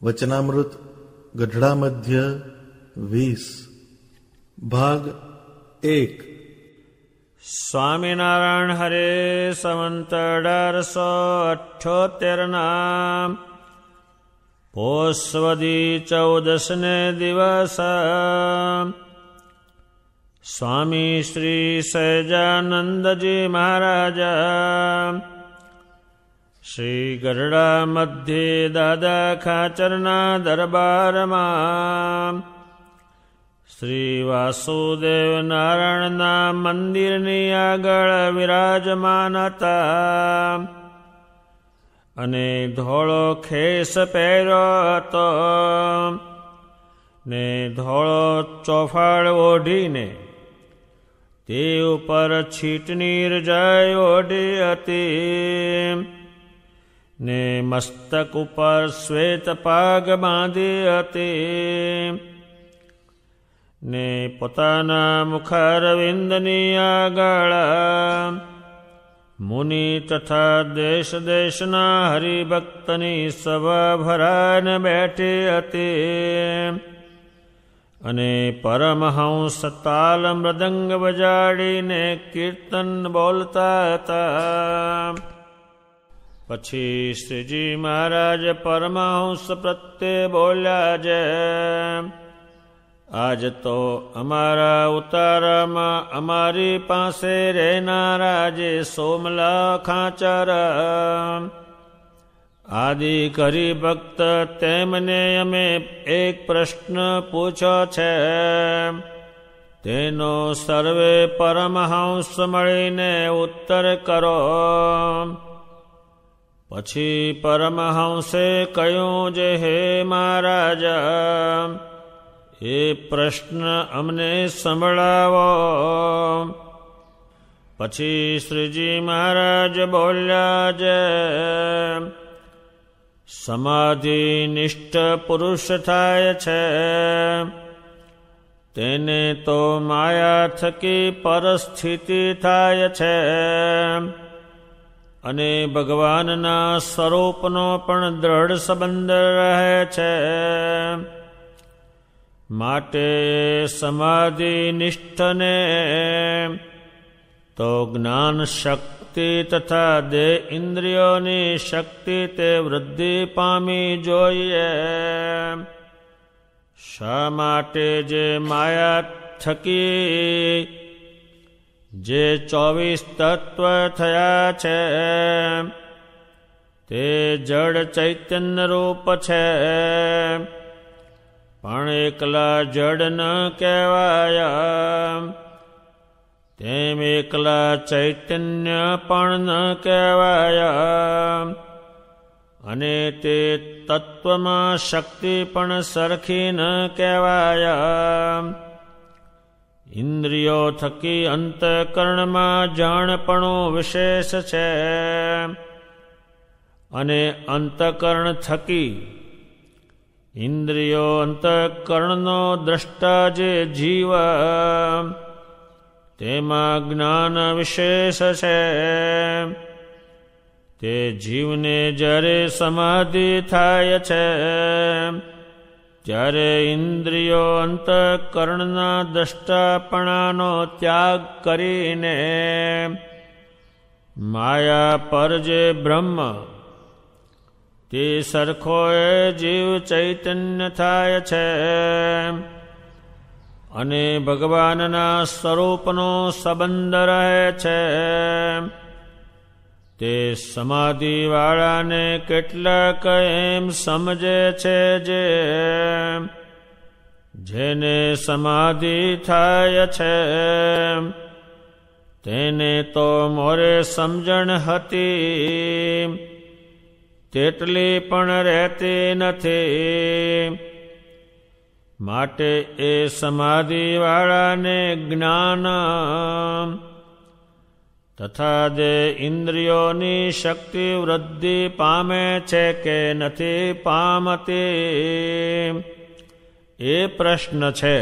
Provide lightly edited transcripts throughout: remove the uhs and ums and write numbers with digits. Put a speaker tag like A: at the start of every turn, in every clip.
A: વચનામૃત ગઢડા મધ્ય 20 ભાગ 1.
B: સ્વામિનારાયણ હરે સંવત 1878 પોષવદી 14ને દિવસ સ્વામી શ્રી સહજાનંદજી મહારાજ શ્રી ગઢડા મધ્યે દાદા ખાચરના દરબારમાં શ્રી વાસુદેવ નારાયણના મંદિરની આગળ વિરાજમાન હતા અને ધોળો ખેસ પહેર્યો હતો ને ધોળો ચોફાળ ઓઢીને તે ઉપર છીટની રજાઈ ઓઢી હતી ને મસ્તક ઉપર શ્વેત પાગ બાંધી હતી ને પોતાના મુખારવિંદની આગળ મુનિ તથા દેશ દેશના હરિભક્તની સભા ભરાને બેઠી હતી અને પરમહંસ તાલ મૃદંગ વજાડીને કીર્તન બોલતા હતા. પછી શ્રીજી મહારાજ પરમહંસ પ્રત્યે બોલ્યા છે, આજ તો અમારા ઉતારામાં અમારી પાસે રહેનારા જે સોમલા ખાચર આદિ કરી ભક્ત તેમને અમે એક પ્રશ્ન પૂછ્યો છે, તેનો સર્વે પરમહંસ મળીને ઉત્તર કરો. પછી પરમહંસે કહ્યું જે હે મહારાજ, એ પ્રશ્ન અમને સંભળાવો. પછી શ્રીજી મહારાજ બોલ્યા છે, સમાધિનિષ્ઠ પુરુષ થાય છે તેને તો માયા થકી પરસ્થિતિ થાય છે અને ભગવાનના સ્વરૂપનો પણ દ્રઢ સંબંધ રહે છે. માટે સમાધિનિષ્ઠને તો જ્ઞાન શક્તિ તથા દેહ ઇન્દ્રિયોની શક્તિ તે વૃદ્ધિ પામી જોઈએ. શા માટે જે માયા થકી જે 24 તત્વ થયા છે તે જડ ચૈતન્ય રૂપ છે, પણ એકલા જડ ન કહેવાયા, તેમ એકલા ચૈતન્ય પણ ન કહેવાયા, અને તે તત્વમાં શક્તિ પણ સરખી ન કહેવાયા. ઇન્દ્રિયો થકી અંતઃકરણમાં જાણપણું વિશેષ છે અને અંતઃકરણ થકી ઇન્દ્રિયો અંતઃકરણનો દ્રષ્ટા જે જીવ તેમાં જ્ઞાન વિશેષ છે. તે જીવને જ્યારે સમાધિ થાય છે ત્યારે ઇન્દ્રિયો અંતઃકરણના દ્રષ્ટાપણાનો ત્યાગ કરીને માયા પર જે બ્રહ્મ તે સરખો એ જીવ ચૈતન્ય થાય છે અને ભગવાનના સ્વરૂપનો સંબંધ રહે છે. તે સમાધિવાળાને કેટલાક એમ સમજે છે જેને સમાધિ થાય છે તેને તો મોરે સમજણ હતી તેટલી પણ રહેતી નથી. માટે એ સમાધિવાળાને જ્ઞાન તથા દે ઇન્દ્રિયોની શક્તિ વૃદ્ધિ પામે છે કે નથી પામતી એ પ્રશ્ન છે.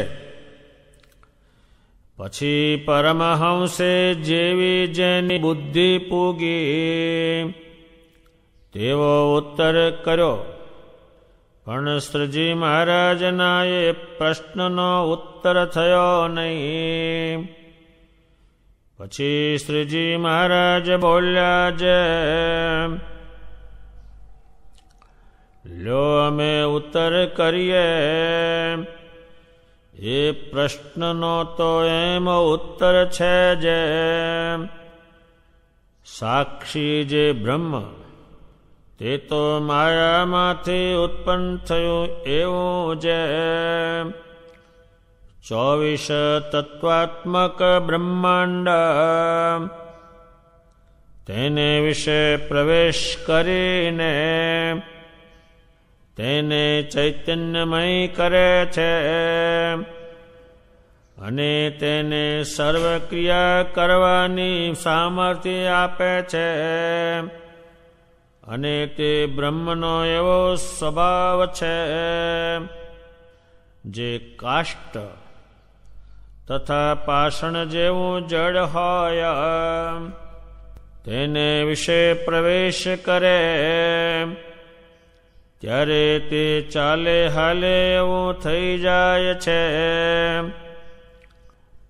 B: પછી પરમહંસે જેવી જેની બુદ્ધિ પૂગી તેવો ઉત્તર કર્યો. પણ શ્રીજી મહારાજના એ પ્રશ્નનો ઉત્તર થયો નહીં. પછી શ્રીજી મહારાજ બોલ્યા છે, લ્યો અમે ઉત્તર કરીએ. એ પ્રશ્નનો તો એમ ઉત્તર છે જે સાક્ષી જે બ્રહ્મ તે તો માયામાંથી ઉત્પન્ન થયું એવું જે 24 તત્વાત્મક બ્રહ્માંડ તેને વિશે પ્રવેશ કરીને તેને ચૈતન્યમય કરે છે અને તેને સર્વક્રિયા કરવાની સામર્થ્ય આપે છે. અને તે બ્રહ્મનો એવો સ્વભાવ છે જે કાષ્ટ તથા પાષણ જેવું જડ હોય તેને વિશે પ્રવેશ કરે ત્યારે તે ચાલે હાલે એવું થઈ જાય છે.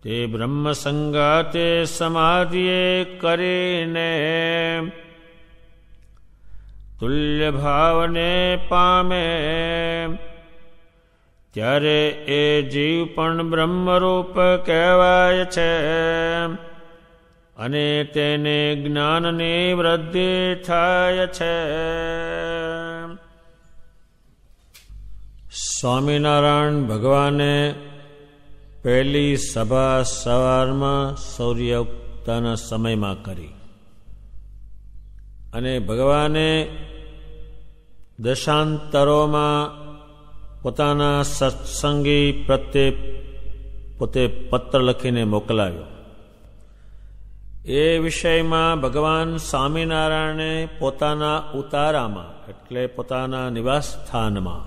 B: તે બ્રહ્મ સંગાતે સમાધિએ કરીને તુલ્ય ભાવને પામે ત્યારે એ જીવ પણ બ્રહ્મરૂપ કહેવાય છે અને તેને જ્ઞાનની વૃદ્ધિ થાય છે. સ્વામિનારાયણ ભગવાને પહેલી સભા સવારમાં સૂર્ય ઉગતાના સમયમાં કરી અને ભગવાને દશાંતરોમાં પોતાના સત્સંગી પ્રત્યે પોતે પત્ર લખીને મોકલાવ્યો. એ વિષયમાં ભગવાન સ્વામિનારાયણે પોતાના ઉતારામાં એટલે પોતાના નિવાસ સ્થાનમાં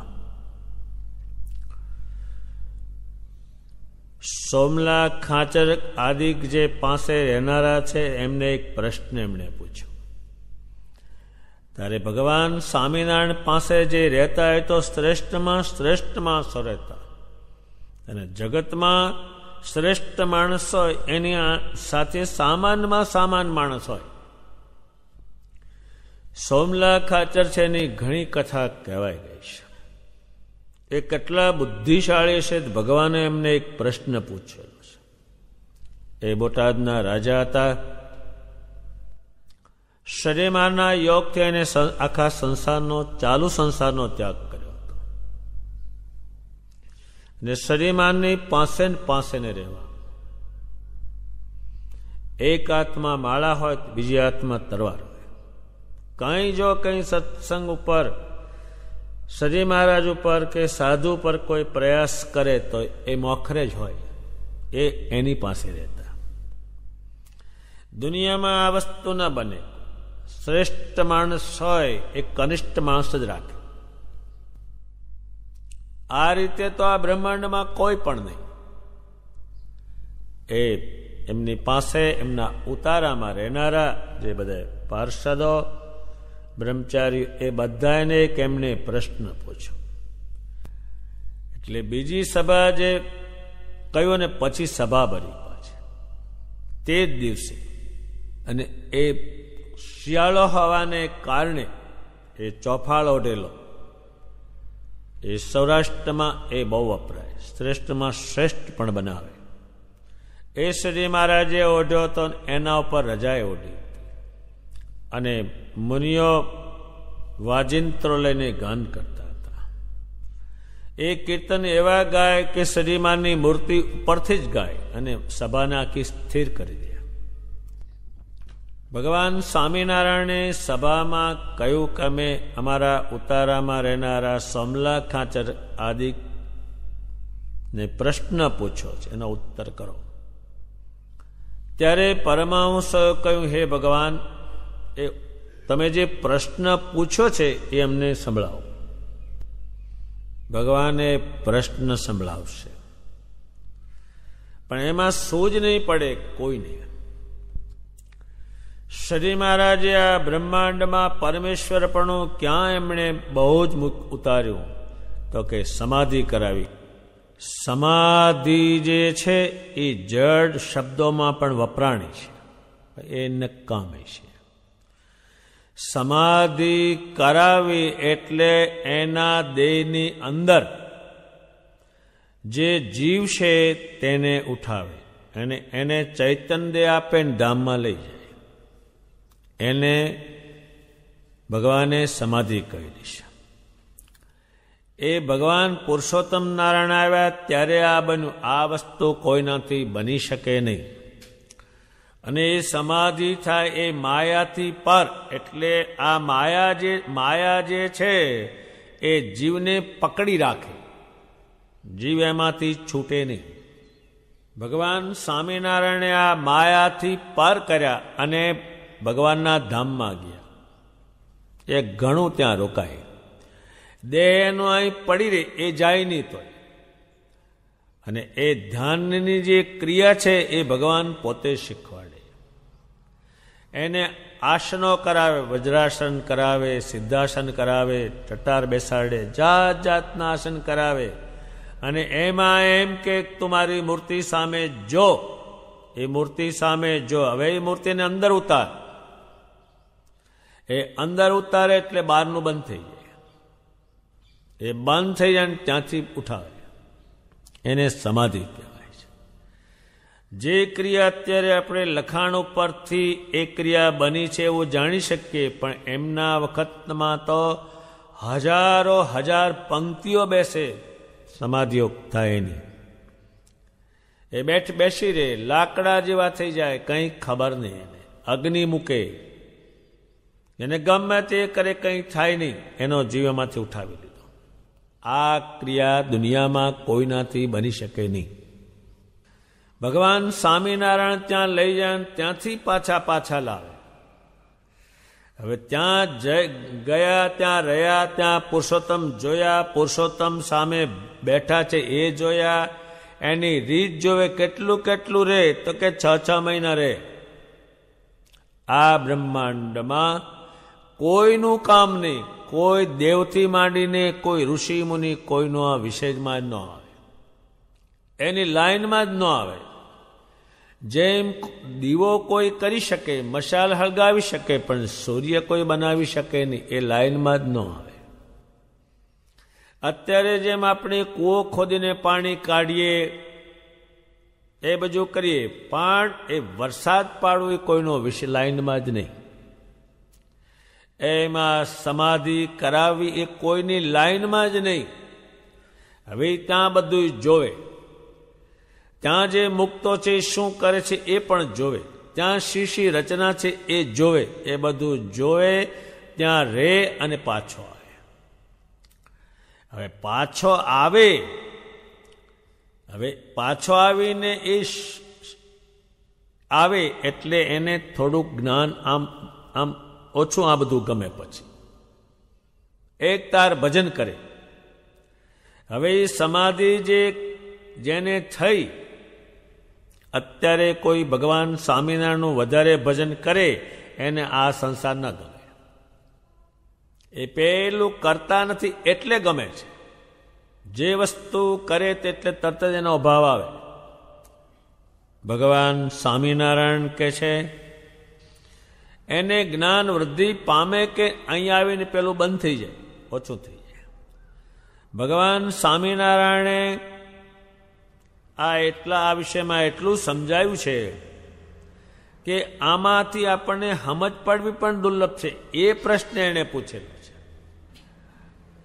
B: સોમલા ખાચર આદિક જે પાસે રહેનારા છે એમને એક પ્રશ્ન એમણે પૂછ્યો. ત્યારે ભગવાન સ્વામિનારાયણ પાસે જે રહેતા હોય તો શ્રેષ્ઠમાં શ્રેષ્ઠ માણસો રહેતા અને જગતમાં શ્રેષ્ઠ માણસ હોય એની સાથે સામાનમાં સામાન માણસ હોય. સોમલા ખાચર છે એની ઘણી કથા કહેવાય ગઈ છે. એ કેટલા બુદ્ધિશાળી છે ભગવાને એમને એક પ્રશ્ન પૂછેલો છે. એ બોટાદના રાજા હતા. શરીરના યોગથી એને આખા સંસારનો ચાલુ સંસારનો ત્યાગ કર્યો હતો અને શરીરની પાસે ને રહેવા. એક હાથમાં માળા હોય બીજી હાથમાં તરવાર હોય. કઈ જો કઈ સત્સંગ ઉપર શ્રી મહારાજ ઉપર કે સાધુ ઉપર કોઈ પ્રયાસ કરે તો એ મોખરે જ હોય. એ એની પાસે રહેતા. દુનિયામાં આ વસ્તુ ન બને. શ્રેષ્ઠ માણસ હોય એ કનિષ્ઠ માણસ જ રાખે. આ રીતે તો આ બ્રહ્માંડમાં કોઈ પણ નહીં. એ એમની પાસે એમના ઉતારામાં રહેનારા જે બધા પાર્ષદો બ્રહ્મચારી એ બધાને એક એમને પ્રશ્ન પૂછ્યો. એટલે બીજી સભા જે કહ્યું ને પછી સભા ભરી પાછી તે જ દિવસે. અને એ શિયાળો હોવાને કારણે એ ચોફાળ ઓઢેલો એ સૌરાષ્ટ્રમાં એ બહુ વપરાય. શ્રેષ્ઠમાં શ્રેષ્ઠ પણ બનાવે. એ શ્રી મહારાજે ઓઢ્યો તો એના ઉપર રજાએ ઓઢી અને મુનિઓ વાજિંત્રો લઈને ગાન કરતા હતા. એ કીર્તન એવા ગાય કે શ્રીમાની મૂર્તિ ઉપરથી જ ગાય અને સભાને આખી સ્થિર કરી દે. ભગવાન સ્વામિનારાયણે સભામાં કહ્યું કે અમે અમારા ઉતારામાં રહેનારા સોમલા ખાચર આદિ ને પ્રશ્ન પૂછ્યો છે, એનો ઉત્તર કરો. ત્યારે પરમહંસ કહ્યું, હે ભગવાન, એ તમે જે પ્રશ્ન પૂછ્યો છે એ અમને સંભળાવો. ભગવાને પ્રશ્ન સંભળાવશે પણ એમાં સૂજ નહીં પડે કોઈને. શ્રી મહારાજે આ બ્રહ્માંડમાં પરમેશ્વરપણું ક્યાં એમણે બહુ જ ઉતાર્યું તો કે સમાધિ કરાવી. સમાધિ જે છે એ જડ શબ્દોમાં પણ વપરાણી છે, એ નકામી છે. સમાધિ કરાવી એટલે એના દેહની અંદર જે જીવ છે તેને ઉઠાવે અને એને ચૈતન્ય આપે ને ધામમાં લઈ જાય. એને ભગવાને સમાધિ કહી છે. એ ભગવાન પુરુષોત્તમ નારાયણ આવ્યા ત્યારે આ બન્યું. આ વસ્તુ કોઈનાથી બની શકે નહીં. અને એ સમાધિ થાય એ માયાથી પર, એટલે આ માયા જે છે એ જીવને પકડી રાખે, જીવ એમાંથી છૂટે નહીં. ભગવાન સ્વામિનારાયણે આ માયાથી પર કર્યા અને ભગવાનના ધામમાં ગયા. એ ઘણું ત્યાં રોકાય. દેહનો અહીં પડી રહે એ જાય નહીં તો. અને એ ધ્યાનની જે ક્રિયા છે એ ભગવાન પોતે શીખવાડે. એને આસનો કરાવે, વજ્રાસન કરાવે, સિદ્ધાસન કરાવે, ટટાર બેસાડે, જાત જાતના આસન કરાવે. અને એમાં એમ કે તમારી મૂર્તિ સામે જો, એ મૂર્તિ સામે જો. હવે એ મૂર્તિને અંદર ઉતાર. એ અંદર ઉતારે એટલે બહારનું બંધ થઈ જાય. એ બંધ થઈ જાય ત્યાંથી ઉઠાવે. એને સમાધિ કહેવાય છે. જે ક્રિયા અત્યારે આપણે લખાણ ઉપરથી એ ક્રિયા બની છે એવું જાણી શકીએ, પણ એમના વખતમાં તો હજારો હજાર પંક્તિઓ બેસે, સમાધિઓ થાય નહીં. એ બેસી રહે, લાકડા જેવા થઈ જાય, કંઈ ખબર નહીં. એને અગ્નિ મૂકે, એને ગમે તે કરે, કંઈ થાય નહીં. એનો જીવમાંથી ઉઠાવી લીધો. આ ક્રિયા દુનિયામાં કોઈનાથી બની શકે નહીં. ભગવાન સ્વામિનારાયણ ત્યાં લઈ જાય, ત્યાંથી પાછા લાવે. હવે ત્યાં ગયા, ત્યાં રહ્યા, ત્યાં પુરુષોત્તમ જોયા, પુરુષોત્તમ સામે બેઠા છે એ જોયા. એની રીત જોવે, કેટલું રહે તો કે 6 મહિના રહે. આ બ્રહ્માંડમાં કોઈનું કામ નહીં. કોઈ દેવથી માંડીને કોઈ ઋષિ મુનિ કોઈનો આ વિષયમાં જ ન આવે, એની લાઈનમાં જ ન આવે. જેમ દીવો કોઈ કરી શકે, મશાલ હળગાવી શકે, પણ સૂર્ય કોઈ બનાવી શકે નહીં, એ લાઈનમાં જ ન આવે. અત્યારે જેમ આપણે કૂવો ખોદીને પાણી કાઢીએ, એ બધું કરીએ, પણ એ વરસાદ પાડવું એ કોઈનો વિષય લાઈનમાં જ નહીં. એમાં સમાધિ કરાવવી એ કોઈની લાઈનમાં જ નહીં. હવે ત્યાં બધું જોવે. ત્યાં જે મુક્તો છે શું કરે છે એ પણ જોવે. ત્યાં શીશી રચના છે એ જોવે. એ બધું જોવે, ત્યાં રહે અને પાછો આવે. હવે પાછો આવીને એ આવે એટલે એને થોડુંક જ્ઞાન આમ ઓછું આ બધું ગમે. પછી એક તાર ભજન કરે. હવે એ સમાધિ જેને થઈ, અત્યારે કોઈ ભગવાન સ્વામિનારાયણનું વધારે ભજન કરે, એને આ સંસાર ન ગમે. એ પેલું કરતા નથી એટલે ગમે છે. જે વસ્તુ કરે તેટલે તરત જ એનો અભાવ આવે. ભગવાન સ્વામિનારાયણ કે છે એને જ્ઞાન વૃદ્ધિ પામે કે અહીં આવીને પેલું બંધ થઈ જાય, ઓછું થઈ જાય. ભગવાન સ્વામિનારાયણે આ વિષયમાં એટલું સમજાયું છે કે આમાંથી આપણને સમજ પડવી પણ દુર્લભ છે. એ પ્રશ્ન એને પૂછેલો છે.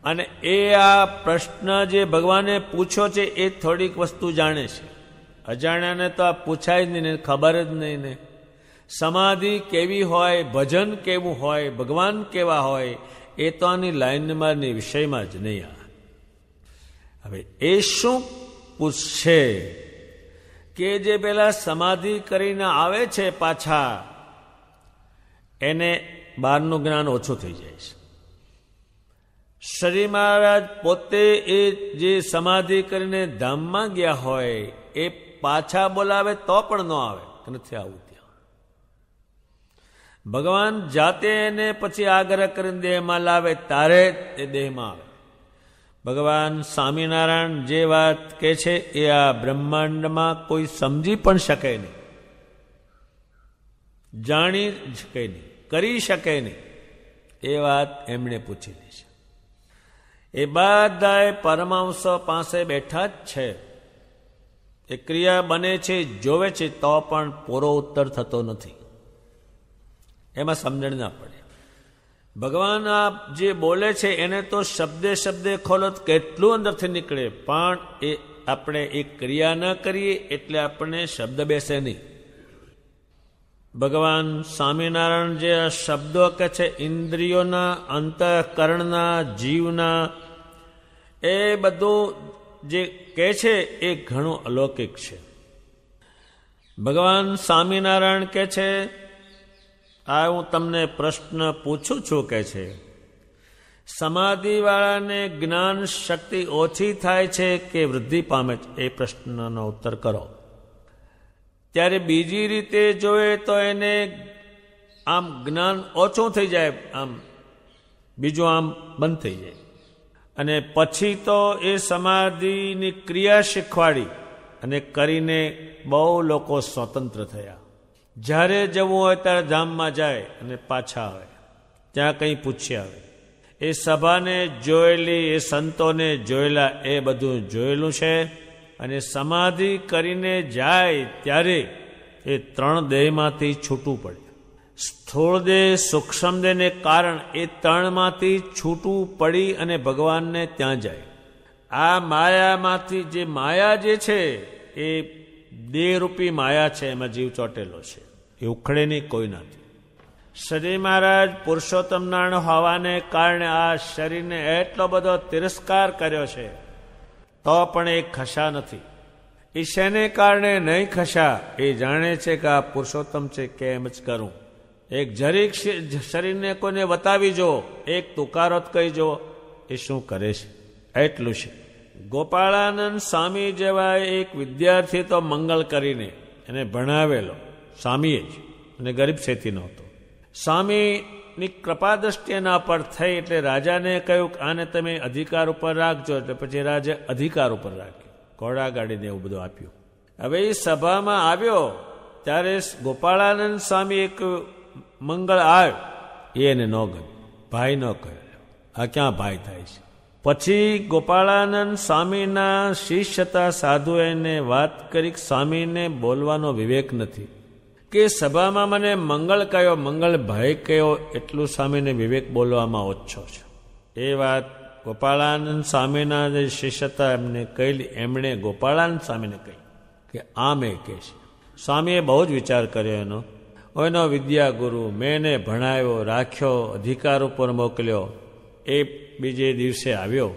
B: અને એ આ પ્રશ્ન જે ભગવાને પૂછ્યો છે એ થોડીક વસ્તુ જાણે છે. અજાણ્યાને તો આ પૂછાય જ નહીં, ખબર જ નહીં ને. સમાધિ કેવી હોય, ભજન કેવું હોય, ભગવાન કેવા હોય, એ તો આની લાઈનમાંની વિષયમાં જ નહીં. હવે એ શું પૂછશે કે જે પેલા સમાધિ કરીને આવે છે પાછા, એને બહારનું જ્ઞાન ઓછું થઈ જાય છે. શ્રી મહારાજ પોતે એ જે સમાધિ કરીને ધામમાં ગયા હોય એ પાછા બોલાવે તો પણ ન આવે, નથી આવું. ભગવાન જાતે એને પછી આગ્રહ કરીને દેહમાં લાવે, તારે એ દેહમાં આવે. ભગવાન સ્વામિનારાયણ જે વાત કહે છે એ આ બ્રહ્માંડમાં કોઈ સમજી પણ શકે નહીં, જાણી શકે નહીં, કરી શકે નહીં. એ વાત એમણે પૂછેલી છે. એ બધાએ પરમાંશો પાસે બેઠા જ છે. એ ક્રિયા બને છે, જોવે છે, તો પણ પૂરો ઉત્તર થતો નથી. એમાં સમજણ ના પડે. ભગવાન આ જે બોલે છે એને તો શબ્દે શબ્દે ખોલો કેટલું અંદરથી નીકળે, પણ એ આપણે એ ક્રિયા ન કરીએ એટલે આપણને શબ્દ બેસે નહીં. ભગવાન સ્વામિનારાયણ જે આ શબ્દો કહે છે ઇન્દ્રિયોના, અંતઃકરણના, જીવના, એ બધું જે કહે છે એ ઘણું અલૌકિક છે. ભગવાન સ્વામિનારાયણ કહે છે આ હું તમને પ્રશ્ન પૂછું છું કે છે સમાધિવાળાને જ્ઞાન શક્તિ ઓછી થાય છે કે વૃદ્ધિ પામે છે? એ પ્રશ્નનો ઉત્તર કરો. ત્યારે બીજી રીતે જોઈએ તો એને આમ જ્ઞાન ઓછું થઈ જાય, આમ બીજું આમ બંધ થઈ જાય. અને પછી તો એ સમાધિની ક્રિયા શીખવાડી અને કરીને બહુ લોકો સ્વતંત્ર થયા. જ્યારે જવું હોય ત્યારે ધામમાં જાય અને પાછા આવે, ત્યાં કંઈ પૂછ્યા આવે. એ સભાને જોયેલી, એ સંતોને જોયેલા, એ બધું જોયેલું છે. અને સમાધિ કરીને જાય ત્યારે એ 3 દેહમાંથી છૂટવું પડે. સ્થૂળ દેહ, સૂક્ષ્મ દેહને કારણ એ 3માંથી છૂટવું પડી અને ભગવાનને ત્યાં જાય. આ માયામાંથી જે માયા જે છે એ દેહરૂપી માયા છે, એમાં જીવ ચોટેલો છે, એ ઉખડે નહીં કોઈ નથી. શ્રી મહારાજ પુરુષોત્તમ નારાયણ હોવાને કારણે આ શરીરને એટલો બધો તિરસ્કાર કર્યો છે, તો પણ એ ખસા નથી. એ શેને કારણે નહીં ખસા? એ જાણે છે કે આ પુરુષોત્તમ છે, કેમ જ કરું. એક જરીક શરીરને કોઈને બતાવી જો, એક તુકારો કહી જો, એ શું કરે છે એટલું છે. ગોપાળાનંદ સ્વામી જેવા એક વિદ્યાર્થી તો મંગળ કરીને એને ભણાવેલો, સ્વામીએ જ, અને ગરીબ શેથી નહોતો. સ્વામીની કૃપા દ્રષ્ટિ એના પર થઈ એટલે રાજાને કહ્યું કે આને તમે અધિકાર ઉપર રાખજો. એટલે પછી રાજે અધિકાર ઉપર રાખ્યો, ઘોડા ગાડીને એવું બધું આપ્યું. હવે એ સભામાં આવ્યો ત્યારે ગોપાળાનંદ સ્વામી એક મંગળ આવ્યો, એને ન ગયું, ભાઈ ન કહ્યો. આ ક્યાં ભાઈ થાય છે? પછી ગોપાળાનંદ સ્વામીના શિષ્ય હતા, સાધુ, એને વાત કરી સ્વામીને બોલવાનો વિવેક નથી કે સભામાં મને મંગળ કયો, મંગળ ભાઈ કયો, એટલું સ્વામીને વિવેક બોલવામાં ઓછો છે. એ વાત ગોપાળાનંદ સ્વામીના જે શિષ્ય હતા એમને કહેલી. એમણે ગોપાળાનંદ સ્વામીને કહી કે આમ એ કહે છે. સ્વામીએ બહુ જ વિચાર કર્યો એનો વિદ્યાગુરુ, મેં એને ભણાવ્યો, રાખ્યો, અધિકાર ઉપર મોકલ્યો. એ બીજે દિવસે આવ્યો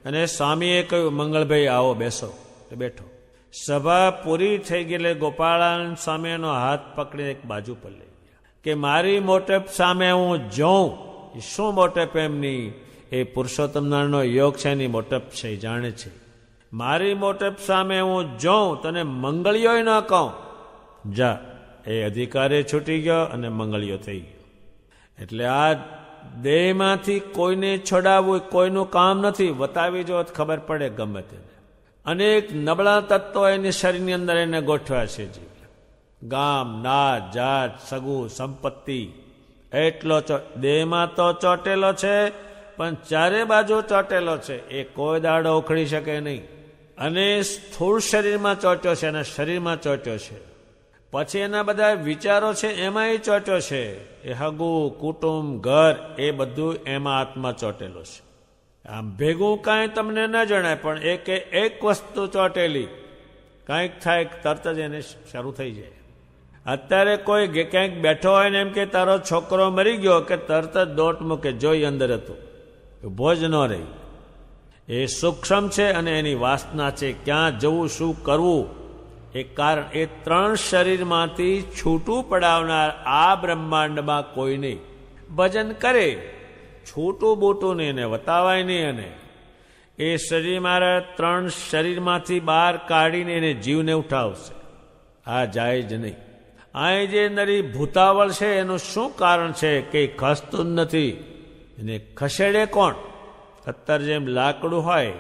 B: અને સ્વામીએ કહ્યું મંગળભાઈ આવો, બેસો. એ બેઠો. સભા પૂરી થઈ ગઈ એટલે ગોપાળાનંદ સ્વામીનો હાથ પકડીને એક બાજુ પર લઈ ગયા કે મારી મોટેપ સામે હું જોઉં. શું મોટેપ એમની? એ પુરુષોત્તમ નારાયણનો યોગ છે, એની મોટેપ છે, એ જાણે છે. મારી મોટેપ સામે હું જોઉં તને મંગળીયો ન કહું, જા. એ અધિકારે છૂટી ગયો અને મંગળીયો થઈ ગયો. એટલે આ દેહમાંથી કોઈને છોડાવવું કોઈનું કામ નથી. બતાવી જો ખબર પડે ગમે તેને. અનેક નબળા તત્વો એની શરીરની અંદર એને ગોઠવ્યા છે. જીવ, ગામ, નાત, જાત, સગું, સંપત્તિ, એટલો દેહમાં તો ચોટેલો છે, પણ ચારે બાજુ ચોટેલો છે. એ કોઈ દાડો ઉખડી શકે નહીં. અને સ્થૂળ શરીરમાં ચોટ્યો છે, એના શરીરમાં ચોટ્યો છે. પછી એના બધા વિચારો છે એમાં એ ચોટ્યો છે. એ હગું, કુટુંબ, ઘર, એ બધું એમાં આત્મા ચોટેલો છે. આમ ભેગું કાંઈ તમને ન જણાય, પણ એક વસ્તુ ચોટેલી, કાંઈક થાય તરત જ એને શરૂ થઈ જાય. અત્યારે કોઈ ક્યાંક બેઠો હોય ને એમ કે તારો છોકરો મરી ગયો, કે તરત જ દોટ મૂકે, જોઈ અંદર હતું, ભોજ ન રહી. એ સૂક્ષ્મ છે અને એની વાસના છે, ક્યાં જવું, શું કરવું. એ કારણ એ 3 શરીરમાંથી છૂટું પડાવનાર આ બ્રહ્માંડમાં કોઈ નહીં. ભજન કરે, છૂટું બૂટું નહીં, એને વતાવાય નહીં. અને એ શરીર મારા 3 શરીરમાંથી બહાર કાઢીને એને જીવને ઉઠાવશે. આ જાય જ નહીં. આ જે નરી ભૂતાવળ છે એનું શું કારણ છે કે ખસતું જ નથી. એને ખસેડે કોણ? અત્યારે જેમ લાકડું હોય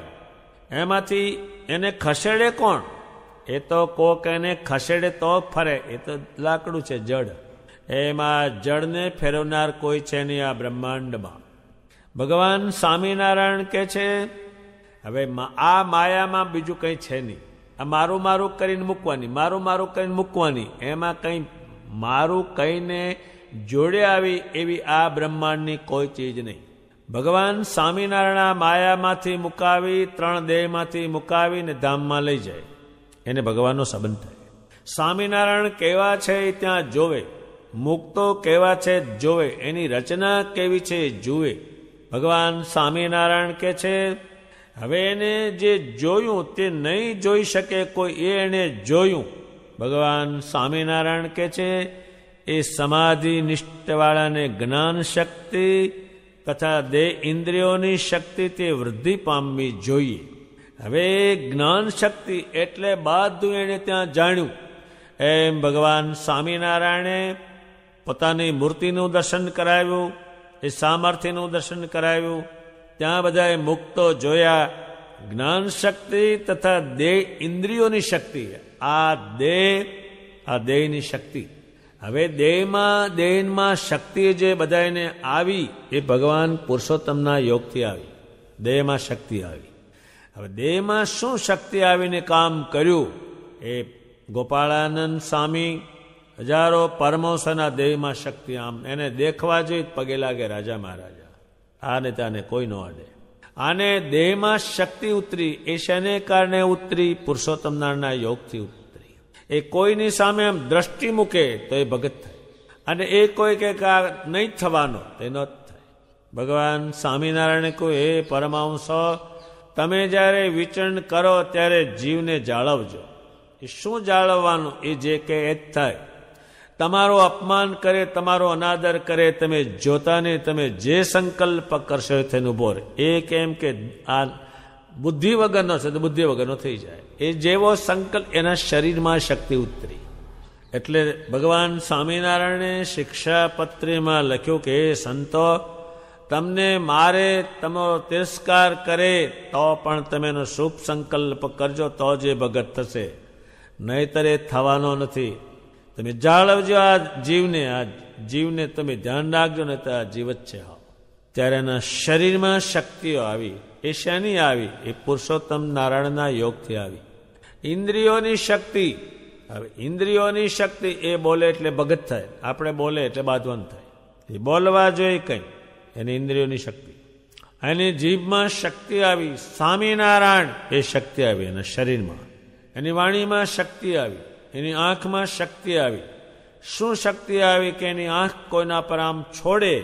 B: એમાંથી એને ખસેડે કોણ? એ તો કોક એને ખસેડે તો ફરે. એ તો લાકડું છે, જડ. એમાં જડને ફેરવનાર કોઈ છે નહીં આ બ્રહ્માંડમાં. ભગવાન સ્વામિનારાયણ કે છે હવે આ માયામાં બીજું કંઈ છે નહીં. આ મારું મારું કરીને મૂકવાની, મારું મારું કરીને મૂકવાની, એમાં કંઈ મારું કહીને જોડે આવી એવી આ બ્રહ્માંડની કોઈ ચીજ નહીં. ભગવાન સ્વામિનારાયણ માયામાંથી મુકાવી, 3 દેહમાંથી મુકાવીને ધામમાં લઈ જાય, એને ભગવાનનો સંબંધ થાય. સ્વામિનારાયણ કેવા છે એ ત્યાં જોવે, મુક્તો કેવા છે જોવે, એની રચના કેવી છે જુએ. ભગવાન સ્વામિનારાયણ કે છે હવે એને જે જોયું તે નહીં જોઈ શકે કોઈ, એ એને જોયું. ભગવાન સ્વામિનારાયણ કે છે એ સમાધિ નિષ્ઠવાળાને જ્ઞાન શક્તિ તથા દેહ ઇન્દ્રિયોની શક્તિ તે વૃદ્ધિ પામવી જોઈએ. હવે જ્ઞાન શક્તિ એટલે બધું એને ત્યાં જાણ્યું. એમ ભગવાન સ્વામિનારાયણે પોતાની મૂર્તિનું દર્શન કરાવ્યું, એ સામર્થ્યનું દર્શન કરાવ્યું. ત્યાં બધાએ મુક્તો જોયા. જ્ઞાન શક્તિ તથા દેહ ઇન્દ્રિયોની શક્તિ, આ દેહની શક્તિ. હવે દેહમાં શક્તિ જે બધાને આવી એ ભગવાન પુરુષોત્તમના યોગથી આવી. દેહમાં શક્તિ આવી. હવે દેહમાં શું શક્તિ આવીને કામ કર્યું? એ ગોપાળાનંદ સ્વામી હજારો પરમહંસના દેહમાં શક્તિ, આમ એને દેખવા જોઈ પગે લાગે રાજા મહારાજા. આને તાને કોઈ ન અડે. આને દેહમાં શક્તિ ઉતરી, એ શેને કારણે ઉતરી? પુરુષોત્તમ નારાયણના યોગથી ઉતરી. એ કોઈની સામે આમ દ્રષ્ટિ મૂકે તો એ ભગત થાય, અને એ કોઈ કે નહીં થવાનો તો એ ન થાય. ભગવાન સ્વામિનારાયણે કહ્યું હે પરમહંસો, તમે જ્યારે વિચરણ કરો ત્યારે જીવને જાળવજો. એ શું જાળવવાનું? એ જે કે એ જ થાય. તમારો અપમાન કરે, તમારો અનાદર કરે, તમે જોતાને તમે જે સંકલ્પ કરશો તેનું ઉભો રહે. એ કેમ કે આ બુદ્ધિ વગરનો છે તો બુદ્ધિ વગરનો થઈ જાય. એ જેવો સંકલ્પ, એના શરીરમાં શક્તિ ઉતરી. એટલે ભગવાન સ્વામિનારાયણે શિક્ષાપત્રીમાં લખ્યું કે સંતો, તમને મારે તમારો તિરસ્કાર કરે તો પણ તમે એનો શુભ સંકલ્પ કરજો તો જે ભગત થશે, નહીતર એ થવાનો નથી. તમે જાળવજો આ જીવને તમે ધ્યાન રાખજો, ને તો આ જીવ જ છે. ત્યારે એના શરીરમાં શક્તિઓ આવી. એ શેની આવી? એ પુરુષોત્તમ નારાયણના યોગથી આવી. ઇન્દ્રિયોની શક્તિ. હવે ઇન્દ્રિયોની શક્તિ, એ બોલે એટલે ભગત થાય, આપણે બોલે એટલે બાંધવાન થાય. એ બોલવા જોઈએ કંઈ, એની ઇન્દ્રિયોની શક્તિ. એની જીભમાં શક્તિ આવી, સ્વામિનારાયણ એ શક્તિ આવી એના શરીરમાં. એની વાણીમાં શક્તિ આવી, એની આંખમાં શક્તિ આવી. શું શક્તિ આવી? કે એની આંખ કોઈના પર આમ છોડે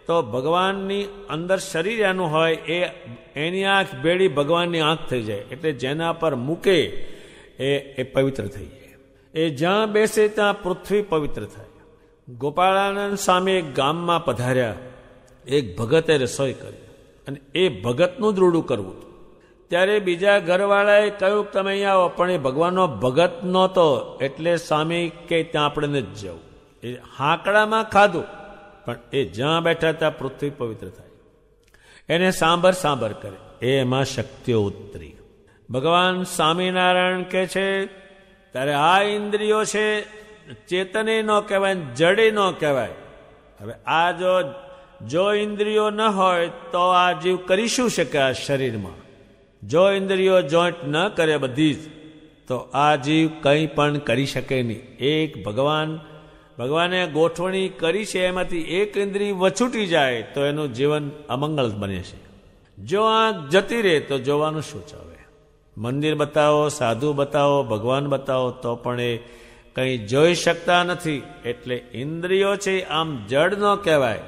B: તો ભગવાનની અંદર શરીર એનું હોય, એની આંખ ભેળી ભગવાનની આંખ થઈ જાય. એટલે જેના પર મૂકે એ પવિત્ર થઈ જાય. એ જ્યાં બેસે ત્યાં પૃથ્વી પવિત્ર થાય. ગોપાળાનંદ સ્વામી એક ગામમાં પધાર્યા. એક ભગતે રસોઈ કરી, અને એ ભગતનું જ રૂડું કરવું હતું. ત્યારે બીજા ઘરવાળાએ કહ્યું કે તમે અહીંયા આવો, પણ એ ભગવાનનો ભગત નહોતો, એટલે સ્વામી કે ત્યાં આપણે નથી જવું. એ હાંકડામાં ખાધું, પણ એ જ્યાં બેઠા ત્યાં પૃથ્વી પવિત્ર થાય. એને સાંભર કરે, એમાં શક્તિઓ ઉતરી. ભગવાન સ્વામિનારાયણ કે છે ત્યારે આ ઇન્દ્રિયો છે, ચેતને ન કહેવાય, જડે ન કહેવાય. હવે આ જો ઇન્દ્રિયો ન હોય તો આ જીવ કરી શું શકે આ શરીરમાં? જો ઇન્દ્રિયો જોઈન્ટ ન કરે બધી જ, તો આ જીવ કંઈ પણ કરી શકે નહીં. એક ભગવાને ગોઠવણી કરી છે, એમાંથી એક ઇન્દ્રિય વછૂટી જાય તો એનું જીવન અમંગળ બને છે. જો આંખ જતી રહે તો જોવાનું શું ચાલે? મંદિર બતાવો, સાધુ બતાવો, ભગવાન બતાવો, તો પણ એ કંઈ જોઈ શકતા નથી. એટલે ઇન્દ્રિયો છે આમ જડ ન કહેવાય,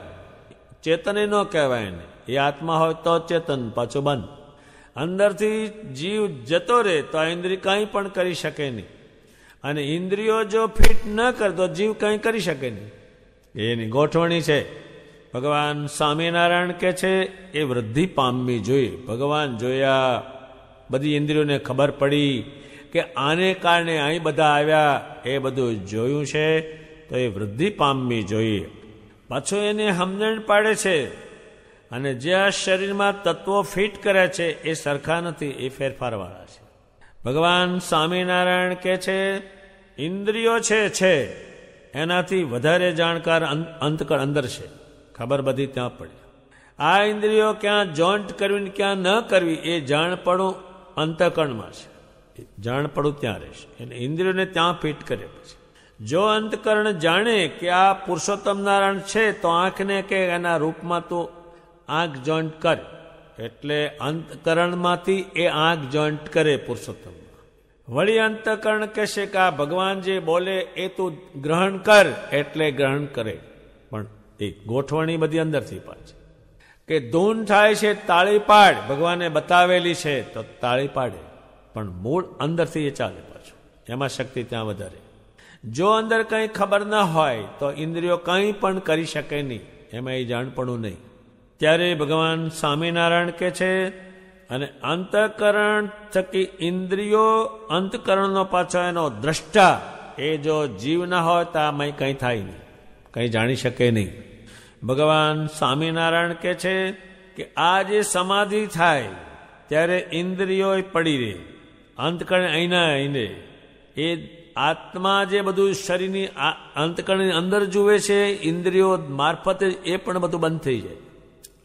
B: ચેતને ન કહેવાય. એને એ આત્મા હોય તો ચેતન, પાછું બંધ. અંદરથી જીવ જતો રહે તો આ ઇન્દ્રિય કંઈ પણ કરી શકે નહીં. અને ઇન્દ્રિયો જો ફિટ ન કરે તો જીવ કંઈ કરી શકે નહીં. એની ગોઠવણી છે. ભગવાન સ્વામિનારાયણ કે છે એ વૃદ્ધિ પામવી જોઈએ. ભગવાન જોયા, બધી ઇન્દ્રિયોને ખબર પડી કે આને કારણે અહીં બધા આવ્યા, એ બધું જોયું છે, તો એ વૃદ્ધિ પામવી જોઈએ. પાછો એને સમજણ પાડે છે અને જે આ શરીરમાં તત્વો ફિટ કર્યા છે એ સરખા નથી, એ ફેરફારવાળા છે. ભગવાન સ્વામિનારાયણ કહે છે ઇન્દ્રિયો છે એનાથી વધારે જાણકાર અંતકણ અંદર છે. ખબર બધી ત્યાં પડી. આ ઇન્દ્રિયો ક્યાં જોઈન્ટ કરવી ને ક્યાં ન કરવી એ જાણપણું અંતકરણમાં છે. જાણપણું ત્યાં રહેશે. એટલે ઇન્દ્રિયોને ત્યાં ફિટ કરે. પછી જો અંતકરણ જાણે કે આ પુરુષોત્તમ નારાયણ છે તો આંખને કે એના રૂપમાં તો આંખ જોઈન્ટ કરે, એટલે અંતકરણમાંથી એ આંખ જોઈન્ટ કરે પુરુષોત્તમ. વળી અંતકરણ કહેશે કે આ ભગવાન જે બોલે એ તું ગ્રહણ કર, એટલે ગ્રહણ કરે. પણ એ ગોઠવણી બધી અંદરથી પાછી કે ધૂન થાય છે તાળી પાડ, ભગવાને બતાવેલી છે તો તાળી પાડે, પણ મૂળ અંદરથી એ ચાલે પાછું. એમાં શક્તિ ત્યાં વધારે. જો અંદર કંઈ ખબર ન હોય તો ઇન્દ્રિયો કંઈ પણ કરી શકે નહીં, એમાં એ જાણપણું નહીં. ત્યારે ભગવાન સ્વામિનારાયણ કહે છે અને અંતઃકરણ થકી ઇન્દ્રિયો અંતઃકરણનો પાછો એનો દ્રષ્ટા એ જો જીવ ના હોય તો આમાં કંઈ થાય નહીં, કંઈ જાણી શકે નહીં. ભગવાન સ્વામિનારાયણ કહે છે કે આ જે સમાધિ થાય ત્યારે ઇન્દ્રિયો પડી રહે, અંતકરણ અહીંના અહીંને. એ આત્મા જે બધું શરીરની અંતકરણની અંદર જુએ છે ઇન્દ્રિયો મારફતે એ પણ બધું બંધ થઈ જાય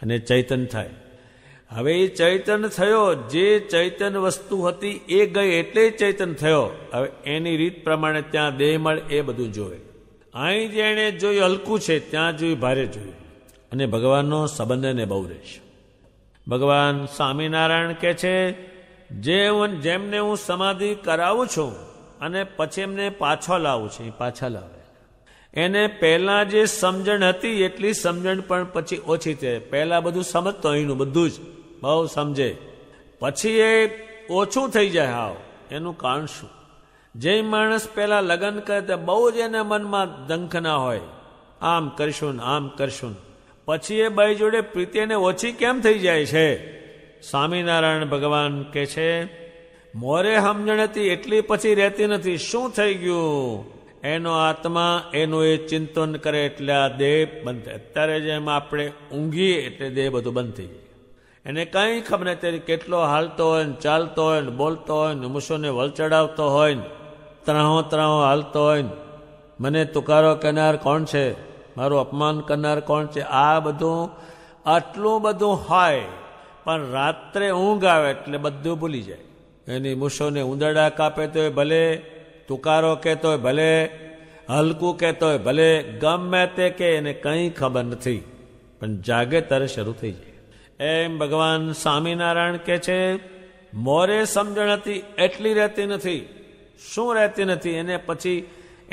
B: અને ચૈતન થાય. હવે એ ચૈતન થયો, જે ચૈતન વસ્તુ હતી એ ગઈ એટલે ચૈતન થયો. હવે એની રીત પ્રમાણે ત્યાં દેહ મળે એ બધું જોવે. અહીં જે એણે જોયું હલકું છે ત્યાં જોયું ભારે જોયું, અને ભગવાનનો સંબંધ એને બહુ રહેશે. ભગવાન સ્વામિનારાયણ કહે છે જેમને હું સમાધિ કરાવું છું અને પછી એમને પાછો લાવું છું, પાછા લાવે. એને પહેલાં જે સમજણ હતી એટલી સમજણ પણ પછી ઓછી થાય. પહેલાં બધું સમજતો અહીંનું બધું જ બહુ સમજે, પછી એ ઓછું થઈ જાય. હાવ એનું કારણ શું? જે માણસ પહેલાં લગ્ન કરે તો બહુ જ એના મનમાં દંખ ના હોય, આમ કરશું આમ કરશું, પછી એ બાઈ જોડે પ્રીતિ એને ઓછી કેમ થઈ જાય છે? સ્વામિનારાયણ ભગવાન કહે છે મોરે સમજણ હતી એટલી પછી રહેતી નથી. શું થઈ ગયું? એનો આત્મા એનું એ ચિંતન કરે એટલે આ દેહ બંધ થાય. અત્યારે જેમ આપણે ઊંઘીએ એટલે દેહ બધું બંધ થઈ જાય. એને કંઈ ખબર નથી કેટલો હાલતો હોય ને ચાલતો હોય ને બોલતો હોય ને મૂછોને વલ ચડાવતો હોય ને ત્રાહો હાલતો હોય ને મને તુકારો કહેનાર કોણ છે, મારું અપમાન કરનાર કોણ છે, આ બધું આટલું બધું હોય. પણ રાત્રે ઊંઘ આવે એટલે બધું ભૂલી જાય. એની મૂછોને ઉંદરડા કાપે તોય ભલે, તુકારો કહેતો હોય ભલે, હલકું કહેતો હોય ભલે, ગમે તે કે એને કંઈ ખબર નથી, પણ જાગે ત્યારે શરૂ થઈ જાય. એમ ભગવાન સ્વામિનારાયણ કહે છે મોરે સમજણ હતી એટલી રહેતી નથી. શું રહેતી નથી? એને પછી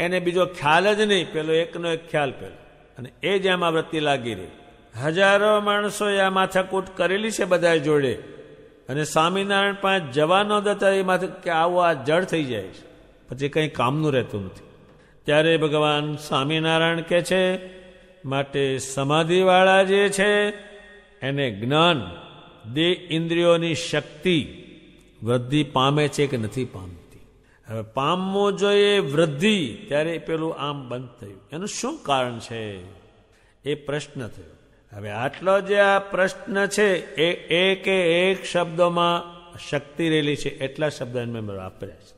B: એને બીજો ખ્યાલ જ નહીં, પેલો એકનો એક ખ્યાલ પેલો, અને એ જ આમાં વૃત્તિ લાગી રહી. હજારો માણસોએ આ માથાકૂટ કરેલી છે બધા જોડે, અને સ્વામિનારાયણ પાસે જવાનો હતા એ માથે કે આવું આ જડ થઈ જાય છે, પછી કંઈ કામનું રહેતું નથી. ત્યારે ભગવાન સ્વામિનારાયણ કહે છે માટે સમાધિવાળા જે છે એને જ્ઞાન દેહ ઇન્દ્રિયોની શક્તિ વૃદ્ધિ પામે છે કે નથી પામતી. હવે પામવું જોઈએ વૃદ્ધિ, ત્યારે પેલું આમ બંધ થયું. એનું શું કારણ છે એ પ્રશ્ન થયો. હવે આટલો જે આ પ્રશ્ન છે એ એક શબ્દોમાં શક્તિ રહેલી છે એટલા શબ્દ મેં વાપર્યા છે.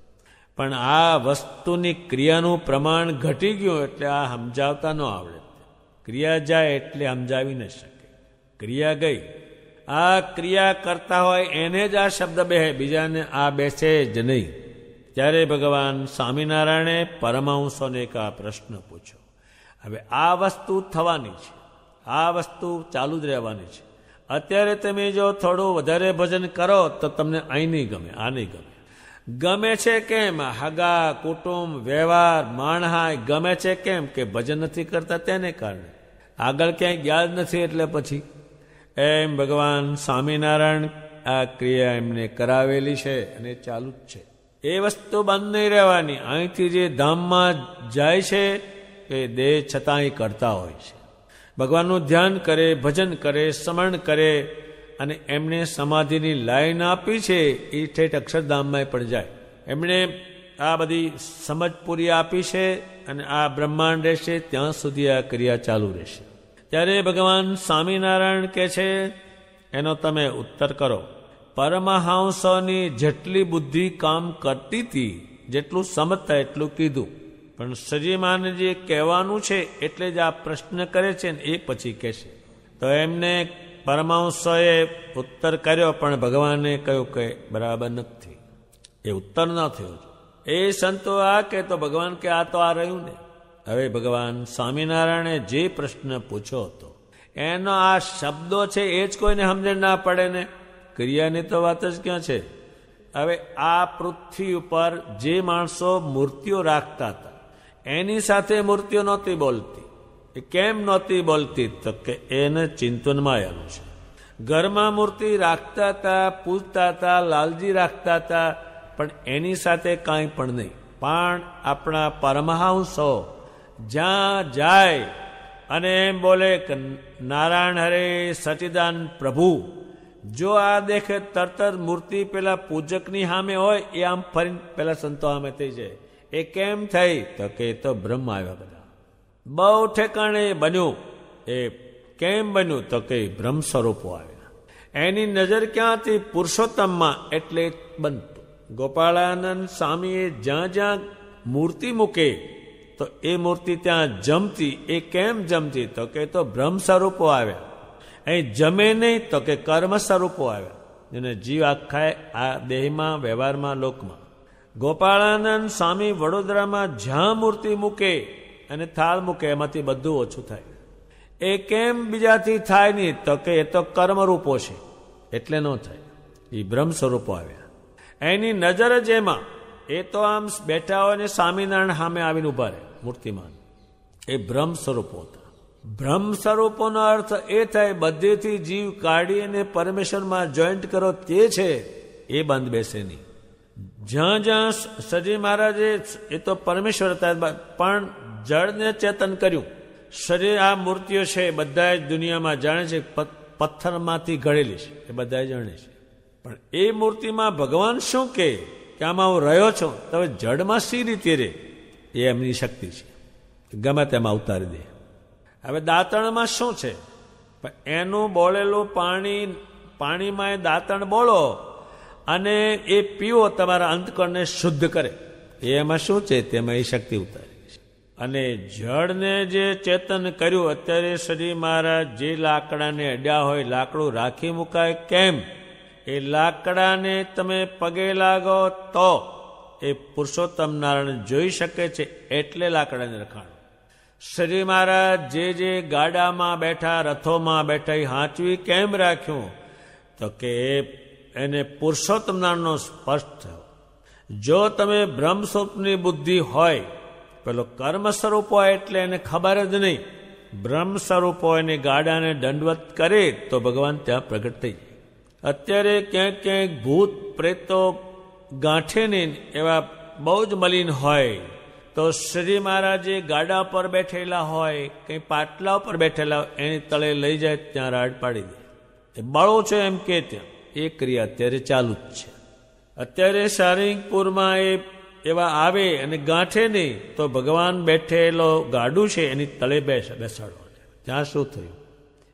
B: પણ આ વસ્તુની ક્રિયાનું પ્રમાણ ઘટી ગયું એટલે આ સમજાવતા ન આવડે. ક્રિયા જાય એટલે સમજાવી ન શકે. ક્રિયા ગઈ, આ ક્રિયા કરતા હોય એને જ આ શબ્દ બેસે, બીજાને આ બેસે જ નહીં. ત્યારે ભગવાન સ્વામિનારાયણે પરમહંસોને એક આ પ્રશ્ન પૂછ્યો. હવે આ વસ્તુ થવાની છે, આ વસ્તુ ચાલુ જ રહેવાની છે. અત્યારે તમે જો થોડું વધારે ભજન કરો તો તમને અહીં નહીં ગમે, આ નહીં ગમે. ગમે છે કેમ? હગા કુટુંબ વ્યવહાર માણહાય ગમે છે કેમ? કે ભજન નથી કરતા તેને કારણે. આગળ ક્યાંય ગયા જ નથી એટલે પછી. એમ ભગવાન સ્વામિનારાયણ આ ક્રિયા એમને કરાવેલી છે અને ચાલુ જ છે. એ વસ્તુ બંધ નહીં રહેવાની. અહીંથી જે ધામમાં જાય છે એ દેહ છતાંય કરતા હોય છે. ભગવાનનું ધ્યાન કરે, ભજન કરે, સ્મરણ કરે, અને એમને સમાધિની લાઈન આપી છે એ ઠેઠ અક્ષરધામમાં પણ જાય. એમણે આ બધી સમજ પૂરી આપી છે અને આ બ્રહ્માંડ રહેશે ત્યાં સુધી આ ક્રિયા ચાલુ રહેશે. ત્યારે ભગવાન સ્વામિનારાયણ કહે છે, એનો તમે ઉત્તર કરો. પરમહંસોની જેટલી બુદ્ધિ કામ કરતી હતી, જેટલું સમજતા એટલું કીધું, પણ શ્રીમાને જે કહેવાનું છે એટલે જ આ પ્રશ્ન કરે છે ને એ પછી કહેશે. તો એમને પરમહંસોએ ઉત્તર કર્યો, પણ ભગવાને કહ્યું કે બરાબર નથી, એ ઉત્તર ન થયો. એ સંતો આ કે તો ભગવાન કે આ તો આ રહ્યું ને. હવે ભગવાન સ્વામિનારાયણે જે પ્રશ્ન પૂછ્યો હતો એનો આ શબ્દો છે એ જ કોઈને સમજણ ના પડે ને, ક્રિયાની તો વાત જ ક્યાં છે. હવે આ પૃથ્વી ઉપર જે માણસો મૂર્તિઓ રાખતા હતા એની સાથે મૂર્તિઓ નહોતી બોલતી. એ કેમ નહોતી બોલતી? તો કે એને ચિંતનમાં આવેલું છે. ઘરમાં મૂર્તિ રાખતા હતા, પૂજતા હતા, લાલજી રાખતા હતા, પણ એની સાથે કાંઈ પણ નહીં. પણ આપણા પરમહંસો જ્યાં જાય અને એમ બોલે કે નારાયણ હરે સચિદાન પ્રભુ, જો આ દેખે તરત જ મૂર્તિ પેલા પૂજકની સામે હોય એ આમ ફરીને પેલા સંતો સામે થઈ જાય. એ કેમ થઈ? તો કે એ તો બ્રહ્મ આવ્યા બધા. બહુ ઠેકાણે બન્યું. એ કેમ બન્યું? તો કે બ્રહ્મ સ્વરૂપો આવ્યા. એની નજર ક્યાં હતી? પુરુષોત્તમમાં, એટલે બનતું. ગોપાળાનંદ સ્વામીએ જ્યાં જ્યાં મૂર્તિ મૂકે તો એ મૂર્તિ ત્યાં જમતી. એ કેમ જમતી? તો કે તો બ્રહ્મ સ્વરૂપો આવ્યા. અહીં જમે નહીં તો કે કર્મ સ્વરૂપો આવ્યા, જેને જીવ આખા આ દેહમાં, વ્યવહારમાં, લોકમાં. ગોપાળાનંદ સ્વામી વડોદરામાં જ્યાં મૂર્તિ મૂકે અને થાળ મૂકે એમાંથી બધું ઓછું થાય. એ કેમ બીજાથી થાય નહીં? તો કે એ તો કર્મરૂપો છે એટલે ન થાય. એ બ્રહ્મ સ્વરૂપો આવ્યા. એની નજર જ એમાં. એ તો આમ બેઠા હોય ને સ્વામિનારાયણ સામે આવીને ઉભા રહે મૂર્તિમાન. એ બ્રહ્મ સ્વરૂપો હતા. બ્રહ્મ સ્વરૂપોનો અર્થ એ થાય બધેથી જીવ કાઢી અને પરમેશ્વરમાં જોઈન્ટ કરો તે છે. એ બંધ બેસે નહીં. જ્યાં જ્યાં સજી મહારાજે, એ તો પરમેશ્વર હતા પણ જળને ચેતન કર્યું. શરીર આ મૂર્તિઓ છે બધા જ દુનિયામાં જાણે છે, પથ્થરમાંથી ઘડેલી છે, એ બધા જાણે છે. પણ એ મૂર્તિમાં ભગવાન શું કે આમાં હું રહ્યો છું, તો હવે જળમાં સી રીતે રે? એ એમની શક્તિ છે, ગમે તેમાં ઉતારી દે. હવે દાંતણમાં શું છે? એનું બોલેલું પાણીમાં એ દાંતણ બોલો અને એ પીવો, તમારા અંતકરણને શુદ્ધ કરે. એમાં શું છે? તેમાં એ શક્તિ ઉતારી છે. અને જળને જે ચેતન કર્યું, અત્યારે શ્રી મહારાજ જે લાકડાને અડ્યા હોય, લાકડું રાખી મુકાય કેમ? એ લાકડાને તમે પગે લાગો તો એ પુરુષોત્તમ નારાયણ જોઈ શકે છે, એટલે લાકડાને રખાણ. શ્રી મહારાજ જે ગાડામાં બેઠા, રથોમાં બેઠા, એ હાંચવી કેમ રાખ્યું? તો કે એને પુરુષોત્તમ નારાયણનો સ્પર્શ થયો. જો તમે બ્રહ્મ સ્વરૂપની બુદ્ધિ હોય, પેલો કર્મ સ્વરૂપ હોય એટલે એને ખબર જ નહીં. બ્રહ્મ સ્વરૂપ હોય એને ગાડાને દંડવત કરે તો ભગવાન ત્યાં પ્રગટ થઈ જાય. અત્યારે ક્યાંક ક્યાંક ભૂત પ્રેતો ગાંઠે નહીં એવા બહુ જ મલિન હોય, તો શ્રી મહારાજે ગાડા પર બેઠેલા હોય, કંઈ પાટલા ઉપર બેઠેલા હોય, એની તળે લઈ જાય, ત્યાં રાડ પાડી દે. એ બળો છે એમ કે ત્યાં એ ક્રિયા અત્યારે ચાલુ જ છે. અત્યારે સારંગપુરમાં એવા આવે અને ગાંઠે નહીં તો ભગવાન બેઠેલો ગાડું છે એની તળે બેસાડો. ત્યાં શું થયું?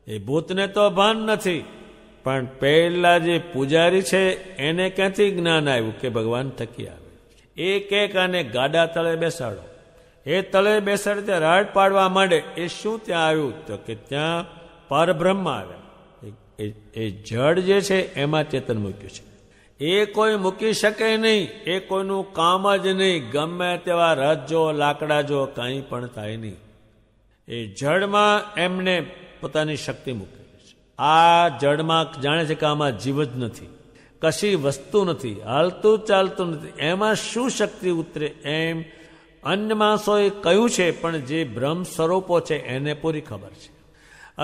B: એ ભૂતને તો ભાન નથી, પણ પહેલા જે પૂજારી છે એને ક્યાંથી જ્ઞાન આવ્યું કે ભગવાન થકી આવે? એક આને ગાડા તળે બેસાડો. એ તળે બેસાડે ત્યાં રાડ પાડવા માંડે. એ શું ત્યાં આવ્યું? તો કે ત્યાં પરબ્રહ્મ આવ્યા. એ જળ જે છે એમાં ચેતન મૂક્યું છે. એ કોઈ મૂકી શકે નહીં. એ કોઈનું કામ જ નહીં. ગમે તેવા રથ જો, લાકડા જો, કાંઈ પણ થાય નહીં. એ જળમાં એમને પોતાની શક્તિ મૂકે. આ જળમાં જાણે છે કે આમાં જીવ જ નથી, કશી વસ્તુ નથી, હાલતું ચાલતું નથી, એમાં શું શક્તિ ઉતરે? એમ અન્ય માણસોએ કહ્યું છે, પણ જે બ્રહ્મ સ્વરૂપો છે એને પૂરી ખબર છે.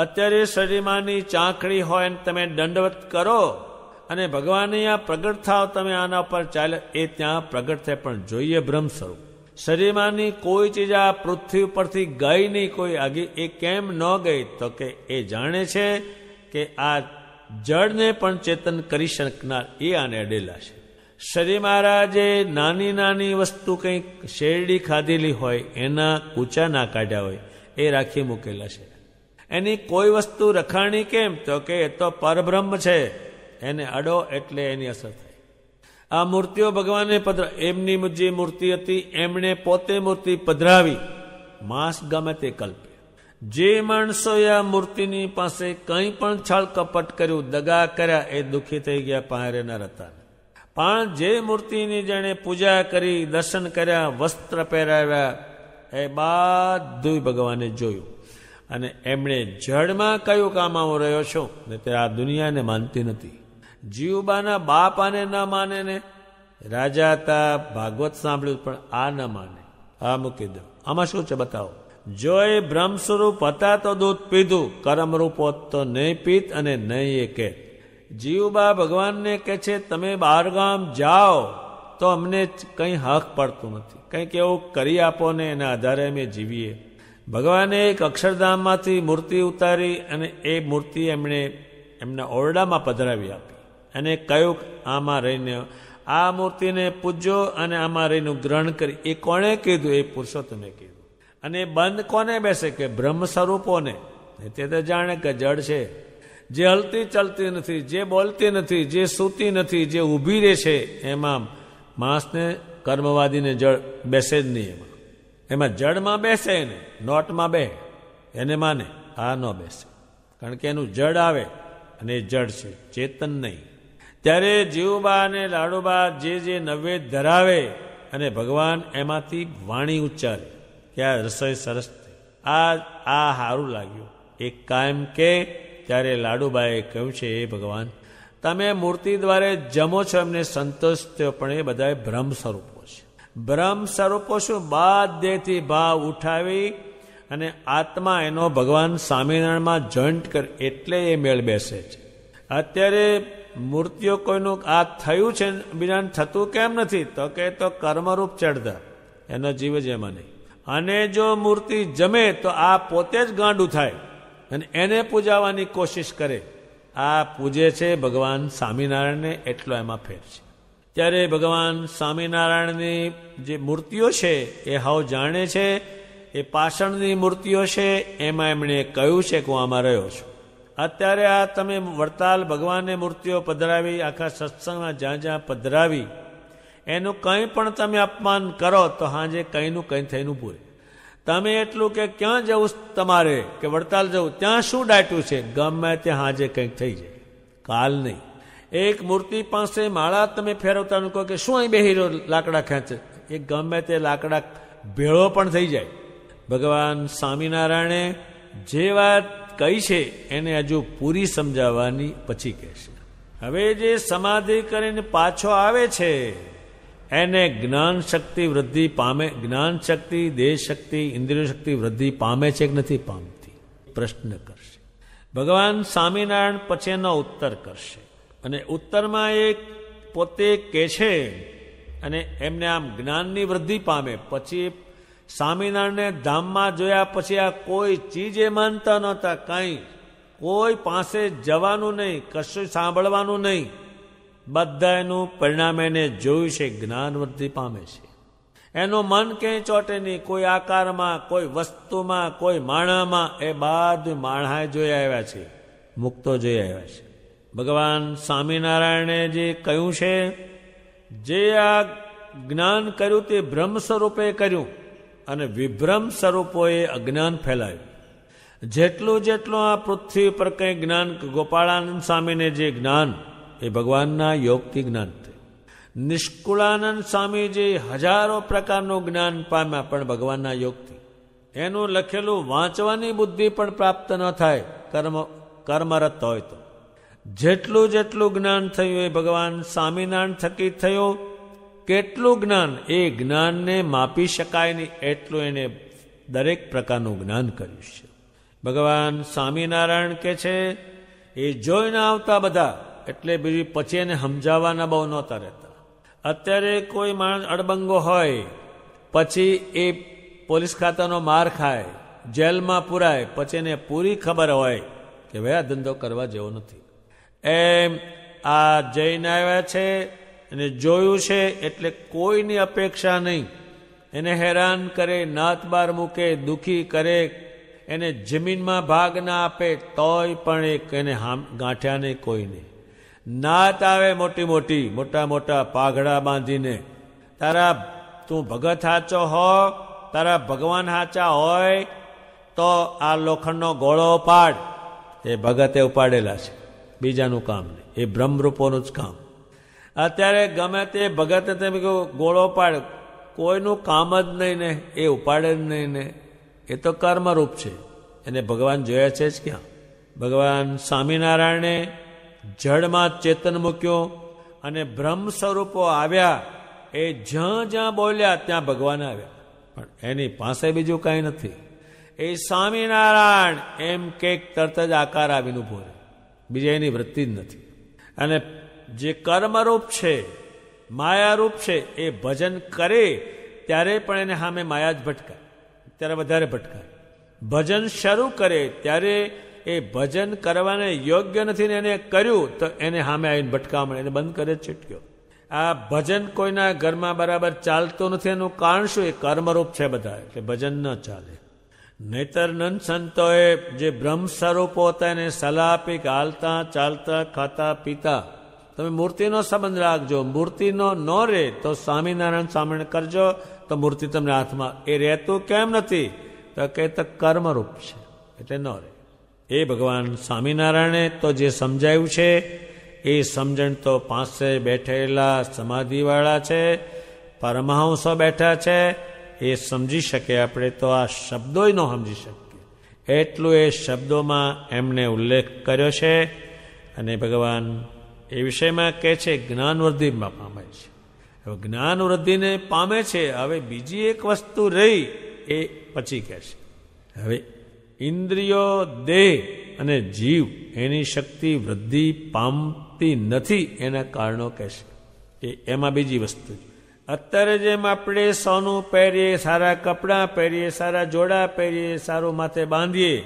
B: અત્યારે શરીરમાંની ચાંખડી હોય ને તમે દંડવત કરો અને ભગવાન અહીંયા પ્રગટ થાવ, તમે આના પર ચાલે, એ ત્યાં પ્રગટ થાય, પણ જોઈએ બ્રહ્મ સ્વરૂપ. શરીરમાંની કોઈ ચીજ આ પૃથ્વી ઉપરથી ગઈ નહીં, કોઈ આગી. એ કેમ ન ગઈ? તો કે એ જાણે છે કે આ જળને પણ ચેતન કરી શકનાર એ આને અડેલા છે. શ્રી મહારાજે નાની નાની વસ્તુ કંઈક શેરડી ખાધેલી હોય, એના કૂચા ના કાઢ્યા હોય, એ રાખી મૂકેલા છે. એની કોઈ વસ્તુ રખાણી કેમ? તો કે એ તો પરબ્રહ્મ છે, એને અડો એટલે એની અસર થાય. આ મૂર્તિઓ ભગવાને એમની જે મૂર્તિ હતી એમણે પોતે મૂર્તિ પધરાવી, માંસ ગમે તે કલ્પે. જે માણસોએ આ મૂર્તિની પાસે કંઈ પણ છળ કપટ કર્યું, દગા કર્યા, એ દુઃખી થઈ ગયા, પાસે રહેનાર હતા. પણ જે મૂર્તિની જેણે પૂજા કરી, દર્શન કર્યા, વસ્ત્ર પહેરાવ્યા, એ બધું ભગવાને જોયું અને એમણે જડમાં કહ્યું કે આમાં હું રહ્યો છું, ને તે આ દુનિયાને માનતી નથી. જીવબાના બાપ આને ન માને ને, રાજા હતા, ભાગવત સાંભળ્યું, પણ આ ન માને. આ મૂકી દો. આમાં શું છે બતાવો? જો એ બ્રહ્મ સ્વરૂપ હતા તો દૂધ પીધું, કર્મરૂપ હોત તો નહીં પીત અને નહીં એ કે. જીવબા ભગવાનને કે છે તમે બહારગામ જાઓ તો અમને કંઈ હક પડતું નથી, કંઈક એવું કરી આપો ને એના આધારે અમે જીવીએ. ભગવાને એક અક્ષરધામમાંથી મૂર્તિ ઉતારી અને એ મૂર્તિ એમણે એમના ઓરડામાં પધરાવી આપી અને કહ્યું આમાં રહીને આ મૂર્તિને પૂજ્યો અને આમાં રહીનું ગ્રહણ કરી. એ કોણે કીધું? એ પુરુષોત્તમે કીધું. અને બંધ કોને બેસે? કે બ્રહ્મ સ્વરૂપોને. તે તો જાણે કે જડ છે, જે હલતી ચલતી નથી, જે બોલતી નથી, જે સૂતી નથી, જે ઊભી રહે છે, એમાં માણસને કર્મવાદીને જળ બેસે જ નહીં. એમાં જડમાં બેસે ને નોટમાં બે એને માને, આ ન બેસે, કારણ કે એનું જડ આવે અને એ જડ છે, ચેતન નહીં. ત્યારે જીવબા અને લાડુબા જે નૈવેદ્ય ધરાવે અને ભગવાન એમાંથી વાણી ઉચ્ચારે કે આ રસોઈ સરસ થઈ, આ સારું લાગ્યું. એક કાયમ કે ત્યારે લાડુબાએ કહ્યું છે એ ભગવાન તમે મૂર્તિ દ્વારા જમો છો એમને સંતોષ થયો, પણ એ બધા બ્રહ્મ સ્વરૂપો છે. બ્રહ્મ સ્વરૂપો શું? બાધ્યથી ભાવ ઉઠાવી અને આત્મા એનો ભગવાન સ્વામિનારાયણમાં જોઈન્ટ કરે એટલે એ મેળ બેસે છે. અત્યારે મૂર્તિઓ કોઈનું આ થયું છે, બીજાને થતું કેમ નથી? તો કે તો કર્મરૂપ ચડતા, એનો જીવ જ એમાં નહીં. અને જો મૂર્તિ જમે તો આ પોતે જ ગાંડું થાય અને એને પૂજાવાની કોશિશ કરે. આ પૂજે છે ભગવાન સ્વામિનારાયણને, એટલો એમાં ફેર છે. ત્યારે ભગવાન સ્વામિનારાયણની જે મૂર્તિઓ છે એ હાવ જાણે છે, એ પાષાણની મૂર્તિઓ છે, એમાં એમણે કહ્યું છે કે હું આમાં રહ્યો છું. અત્યારે આ તમે વડતાલ ભગવાનને મૂર્તિઓ પધરાવી, આખા સત્સંગમાં જ્યાં જ્યાં પધરાવી, એનું કંઈ પણ તમે અપમાન કરો તો હાજે કંઈનું કંઈ થઈને પૂરે. તમે એટલું કે ક્યાં જવું તમારે, કે વડતાલ જવું, ત્યાં શું ડાટ્યું છે, ગમે ત્યાં હાજે કંઈક થઈ જાય, કાલ નહીં. એક મૂર્તિ પાસે માળા તમે ફેરવતાનું કહો કે શું અહીં બેહી રહ્યો લાકડા ખેંચે, એ ગમે તે લાકડા ભેળો પણ થઈ જાય. ભગવાન સ્વામિનારાયણે જે વાત કહી છે એને હજુ પૂરી સમજાવવાની પછી કહેશે. હવે જે સમાધિ કરીને પાછો આવે છે એને જ્ઞાન શક્તિ વૃદ્ધિ પામે, જ્ઞાન શક્તિ, દેહ શક્તિ, ઇન્દ્રિય શક્તિ વૃદ્ધિ પામે છે કે નથી પામતી? પ્રશ્ન કરશે ભગવાન સ્વામિનારાયણ. પછી એનો ઉત્તર કરશે અને ઉત્તરમાં એક પોતે કહે છે અને એમને આમ જ્ઞાનની વૃદ્ધિ પામે. પછી સ્વામિનારાયણને ધામમાં જોયા પછી આ કોઈ ચીજ એ માનતા નહોતા, કાંઈ કોઈ પાસે જવાનું નહીં, કશું સાંભળવાનું નહીં, બધા એનું પરિણામ એને જોયું છે, જ્ઞાન વૃદ્ધિ પામે છે. એનું મન ક્યાંય ચોટે નહીં, કોઈ આકારમાં, કોઈ વસ્તુમાં, કોઈ માણામાં, એ બધું માણાએ જોઈ આવ્યા છે, મુક્તો જોઈ આવ્યા છે. ભગવાન સ્વામિનારાયણે જે કહ્યું છે, જે આ જ્ઞાન કર્યું તે બ્રહ્મ સ્વરૂપે કર્યું અને વિભ્રમ સ્વરૂપોએ અજ્ઞાન ફેલાયું. જેટલું જેટલું આ પૃથ્વી પર કંઈ જ્ઞાન, ગોપાળાનંદ સ્વામીને જે જ્ઞાન એ ભગવાનના યોગથી જ્ઞાન થયું. નિષ્કુળાનંદ સ્વામી જે હજારો પ્રકારનું જ્ઞાન પામ્યા પણ ભગવાનના યોગથી. એનું લખેલું વાંચવાની બુદ્ધિ પણ પ્રાપ્ત ન થાય કર્મરત હોય તો. જેટલું જેટલું જ્ઞાન થયું એ ભગવાન સ્વામિનારાયણ થકી થયું. કેટલું જ્ઞાન? એ જ્ઞાનને માપી શકાય નહીં એટલું એને દરેક પ્રકારનું જ્ઞાન કર્યું છે. ભગવાન સ્વામિનારાયણ કે છે એ જોઈને આવતા બધા, એટલે બીજી પછી એને સમજાવવાના બહુ નહોતા રહેતા. અત્યારે કોઈ માણસ અડબંગો હોય, પછી એ પોલીસ ખાતાનો માર ખાય, જેલમાં પુરાય, પછી એને પૂરી ખબર હોય કે ભાઈ આ ધંધો કરવા જેવો નથી. એમ આ જઈને આવ્યા છે અને જોયું છે એટલે કોઈની અપેક્ષા નહીં. એને હેરાન કરે, નાત બાર મૂકે, દુઃખી કરે, એને જમીનમાં ભાગ ના આપે તોય પણ એને ગાંઠ્યા નહીં કોઈને. નાત આવે મોટી મોટી, મોટા મોટા પાઘડા બાંધીને, તારા તું ભગત સાચો હો, તારા ભગવાન સાચા હોય તો આ લોખંડનો ગોળો ઉપાડ. એ ભગતે ઉપાડેલા છે, બીજાનું કામ નહીં, એ બ્રહ્મરૂપોનું જ કામ. અત્યારે ગમે તે ભગતે તમે કહ્યું ગોળો પાડ, કોઈનું કામ જ નહીં ને, એ ઉપાડે જ નહીં ને, એ તો કર્મરૂપ છે. એને ભગવાન જોયા છે જ ક્યાં? ભગવાન સ્વામિનારાયણે જળમાં ચેતન મૂક્યું અને બ્રહ્મ સ્વરૂપો આવ્યા, એ જ્યાં જ્યાં બોલ્યા ત્યાં ભગવાન આવ્યા, પણ એની પાસે બીજું કાંઈ નથી. એ સ્વામિનારાયણ એમ કંઈક તરત જ આકાર આવીને ઉભો રહે, બીજા એની વૃત્તિ જ નથી. અને જે કર્મરૂપ છે, માયારૂપ છે, એ ભજન કરે ત્યારે પણ એને સામે માયા જ ભટકાય, ત્યારે વધારે ભટકાય. ભજન શરૂ કરે ત્યારે એ ભજન કરવાને યોગ્ય નથી ને એને કર્યું તો એને સામે આવીને ભટકામણ, એને બંધ કરે છૂટક્યો. આ ભજન કોઈના ઘરમાં બરાબર ચાલતું નથી, એનું કારણ શું? એ કર્મરૂપ છે બધા, એટલે ભજન ન ચાલે. નહીતર નંદ સંતોએ જે બ્રહ્મ સ્વરૂપો હતા એને સલાહ આપી કે હાલતા ચાલતા ખાતા પીતા તમે મૂર્તિનો સંબંધ રાખજો, મૂર્તિનો ન રહે તો સ્વામિનારાયણ સ્વામિનારાયણ કરજો તો મૂર્તિ તમને હાથમાં. એ રહેતું કેમ નથી? તો કે તો કર્મરૂપ છે એટલે ન રહે. એ ભગવાન સ્વામિનારાયણે તો જે સમજાયું છે એ સમજણ તો પાસે બેઠેલા સમાધિવાળા છે, પરમહંસો બેઠા છે, એ સમજી શકે. આપણે તો આ શબ્દો ન સમજી શકીએ એટલું એ શબ્દોમાં એમને ઉલ્લેખ કર્યો છે. અને ભગવાન એ વિષયમાં કહે છે જ્ઞાનવૃદ્ધિમાં પામે છે. હવે જ્ઞાનવૃદ્ધિને પામે છે. હવે બીજી એક વસ્તુ રહી એ પછી કહે છે. હવે ઇન્દ્રિયો, દેહ અને જીવ એની શક્તિ વૃદ્ધિ પામતી નથી, એના કારણો કહેશે. એમાં બીજી વસ્તુ, અત્યારે જેમ આપણે સોનું પહેરીએ, સારા કપડાં પહેરીએ, સારા જોડા પહેરીએ, સારું માથે બાંધીએ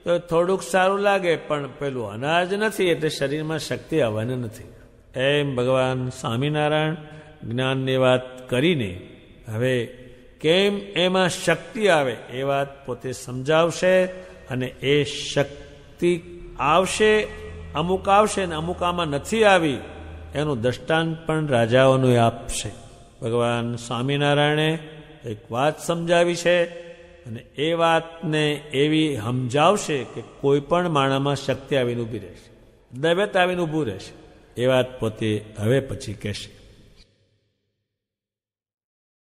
B: તો થોડુંક સારું લાગે, પણ પેલું અનાજ નથી એટલે શરીરમાં શક્તિ આવવાની નથી. એમ ભગવાન સ્વામિનારાયણ જ્ઞાનની વાત કરીને હવે કેમ એમાં શક્તિ આવે એ વાત પોતે સમજાવશે. અને એ શક્તિ આવશે, અમુક આવશે ને અમુક આમાં નથી આવી, એનું દ્રષ્ટાંત પણ રાજાઓનું આપશે. ભગવાન સ્વામિનારાયણે એક વાત સમજાવી છે અને એ વાતને એવી સમજાવશે કે કોઈ પણ માણામાં શક્તિ આવીને ઊભી રહેશે, દૈવત આવીને ઊભું રહેશે. એ વાત પોતે હવે પછી કહેશે.